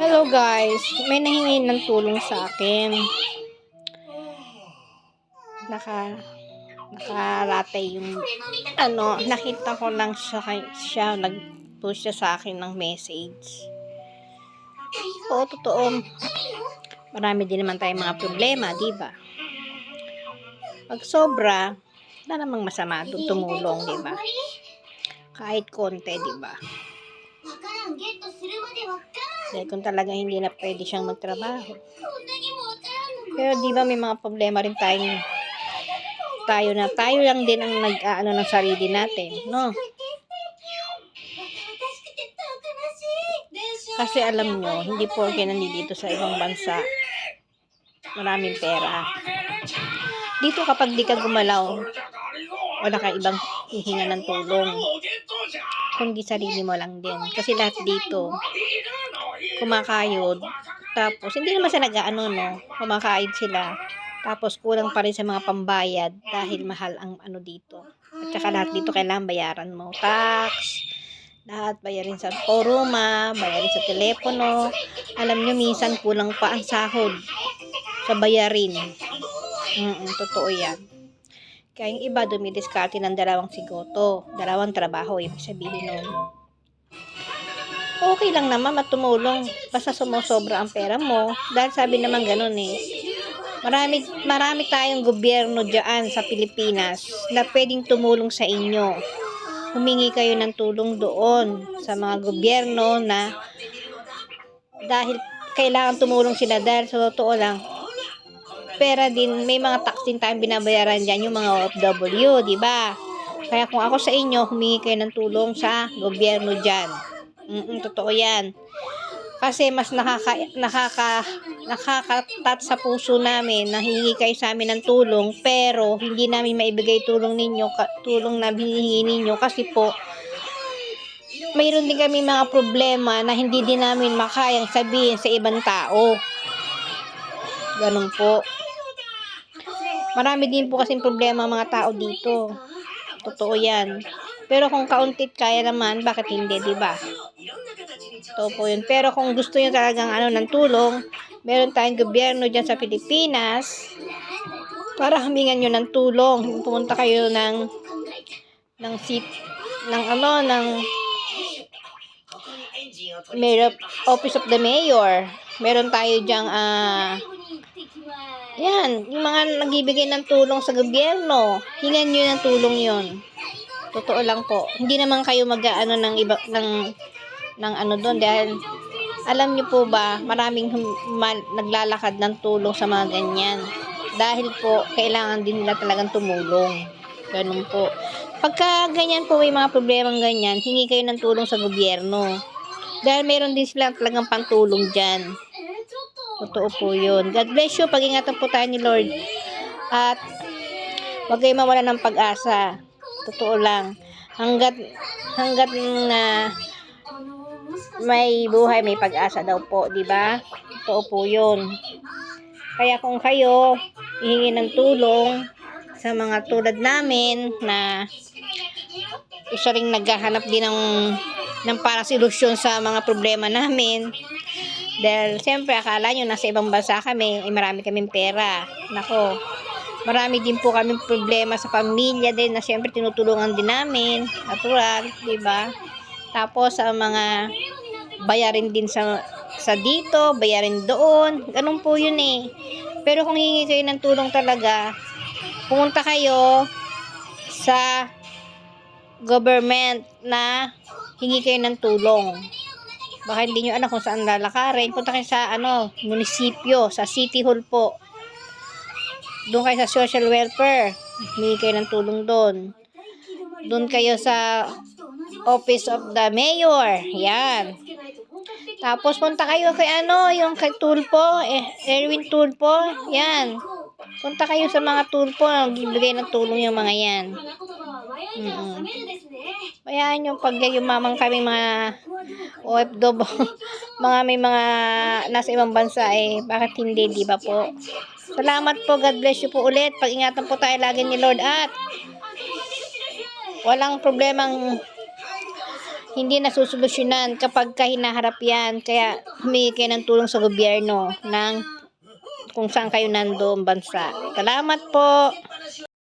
Hello guys, may nahingi ng tulong sa akin. Nakaratay yung nakita ko lang siya nag-post siya sa akin ng message. Oo, totoo. Marami din naman tayong mga problema, di ba? Pag sobra, wala namang masama doon tumulong, di ba? Kahit konti, di ba? Dahil kung talaga hindi na pwede siyang magtrabaho. Pero di ba may mga problema rin tayo lang din ang nag-aano ng sarili natin, no? Kasi alam nyo, hindi porke nandito sa ibang bansa, maraming pera. Dito kapag di ka gumalaw, wala ka ibang hihinga ng tulong. Kundi sarili mo lang din. Kasi lahat dito, kumakayod. Tapos, hindi naman sila nag-aano, no? Kumakayod sila. Tapos, kulang pa rin sa mga pambayad dahil mahal ang ano dito. At saka lahat dito kailangan bayaran mo. Tax, lahat bayarin sa foruma, bayarin sa telepono. Alam nyo, minsan kulang pa ang sahod sa bayarin. Totoo yan. Kaya yung iba dumidiskarte ng 2 sigoto, 2 trabaho, ibig sabihin nun. Okay lang naman matumulong, basta sumusobra ang pera mo. Dahil sabi naman ganun marami tayong gobyerno dyan sa Pilipinas na pwedeng tumulong sa inyo. Humingi kayo ng tulong doon sa mga gobyerno na dahil kailangan tumulong sila dahil sa totoo lang, pera din, may mga tax din tayong binabayaran dyan, yung mga OFW, di ba? Kaya kung ako sa inyo, humingi kayo ng tulong sa gobyerno dyan. Totoo yan. Kasi mas nakaka-touch sa puso namin na hihingi kayo sa amin ng tulong, pero hindi namin maibigay tulong na hinihingi ninyo kasi po, mayroon din kami mga problema na hindi din namin makayang sabihin sa ibang tao. Ganun po. Marami din po kasing problema mga tao dito. Totoo yan. Pero kung kauntit kaya naman, bakit hindi, di ba? Totoo po yun. Pero kung gusto nyo talagang ng tulong, meron tayong gobyerno dyan sa Pilipinas para humingan nyo ng tulong. Pumunta kayo ng Office of the Mayor. Meron tayo dyang yan, yung mga nagbibigay ng tulong sa gobyerno, hingan nyo ng tulong yon. Totoo lang po. Hindi naman kayo mag-aano ng iba ng doon dahil alam nyo po ba, maraming naglalakad ng tulong sa mga ganyan. Dahil po, kailangan din nila talagang tumulong. Ganun po. Pagka ganyan po, may mga problemang ganyan, hingi kayo ng tulong sa gobyerno. Dahil meron din sila talagang pantulong dyan. Totoo po yun. God bless you. Pag-ingatan po tayo ni Lord. At huwag kayo mawala ng pag-asa. Totoo lang. Hanggat na may buhay, may pag-asa daw po. Diba? Totoo po yun. Kaya kung kayo hihingi ng tulong sa mga tulad namin na isa ring naghahanap din ng parang solusyon sa mga problema namin. Dahil siyempre akala nyo nasa ibang bansa kami, marami kaming pera. Nako, marami din po kaming problema sa pamilya din na siyempre tinutulungan din namin. Natural, diba? Tapos sa mga bayarin din sa dito, bayarin doon. Ganun po yun eh. Pero kung hihingi kayo ng tulong talaga, pumunta kayo sa government na hingi kayo ng tulong. Baka hindi nyo alam kung saan lalakarin. Punta kayo sa munisipyo, sa City Hall po. Doon kayo sa social welfare. Hingi kayo ng tulong doon. Doon kayo sa Office of the Mayor. Yan. Tapos punta kayo kay yung kay Tulpo, Erwin Tulpo. Yan. Punta kayo sa mga Tulpo, nagbibigay ng tulong yung mga yan. Bayaan yung pag yumamang kami mga OFW, may mga nasa ibang bansa bakit hindi, di ba po? Salamat po, God bless you po ulit. Pag-ingatan po tayo lagi ni Lord at walang problemang hindi nasusolusyonan kapag ka hinaharap yan. Kaya humingi kayo ng tulong sa gobyerno ng kung saan kayo nandoon bansa. Salamat po.